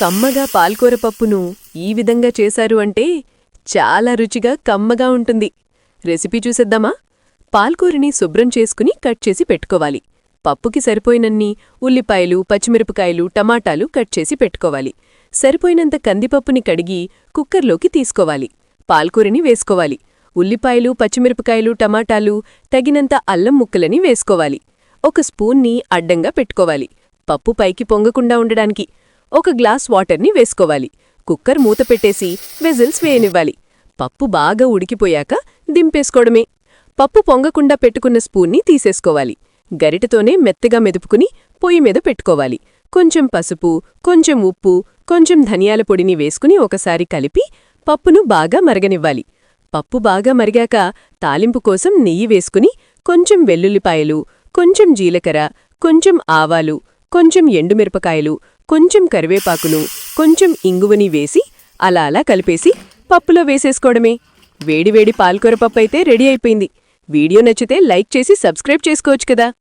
కమ్మగా పాల్కూర పప్పును ఈ విధంగా చేశారు అంటే చాలా రుచిగా కమ్మగా ఉంటుంది. రెసిపీ చూసేద్దామా? పాల్కూరని శుభ్రం చేసుకుని కట్ చేసి పెట్టుకోవాలి. పప్పుకి సరిపోయినన్ని ఉల్లిపాయలు, పచ్చిమిరపకాయలు, టమాటాలు కట్ చేసి పెట్టుకోవాలి. సరిపోయినంత కందిపప్పుని కడిగి కుక్కర్లోకి తీసుకోవాలి. పాల్కూరని వేసుకోవాలి. ఉల్లిపాయలు, పచ్చిమిరపకాయలు, టమాటాలు, తగినంత అల్లం ముక్కలని వేసుకోవాలి. ఒక స్పూన్ని అడ్డంగా పెట్టుకోవాలి. పప్పు పైకి పొంగకుండా ఉండడానికి. ఒక గ్లాస్ వాటర్ని వేసుకోవాలి. కుక్కర్ మూత పెట్టేసి విజిల్స్ వేయనివ్వాలి. పప్పు బాగా ఉడికిపోయాక దింపేసుకోవడమే. పప్పు పొంగకుండా పెట్టుకున్న స్పూన్ని తీసేసుకోవాలి. గరిటతోనే మెత్తగా మెదుపుకుని పొయ్యి మీద పెట్టుకోవాలి. కొంచెం పసుపు, కొంచెం ఉప్పు, కొంచెం ధనియాల పొడిని వేసుకుని ఒకసారి కలిపి పప్పును బాగా మరగనివ్వాలి. పప్పు బాగా మరిగాక తాలింపు కోసం నెయ్యి వేసుకుని కొంచెం వెల్లుల్లిపాయలు, కొంచెం జీలకర్ర, కొంచెం ఆవాలు, కొంచెం ఎండుమిరపకాయలు, కొంచెం కరివేపాకును, కొంచెం ఇంగువని వేసి అలా అలా కలిపేసి పప్పులో వేసేసుకోవడమే. వేడివేడి పాల్కూర పప్పు అయితే రెడీ అయిపోయింది. వీడియో నచ్చితే లైక్ చేసి సబ్స్క్రైబ్ చేసుకోవచ్చు కదా.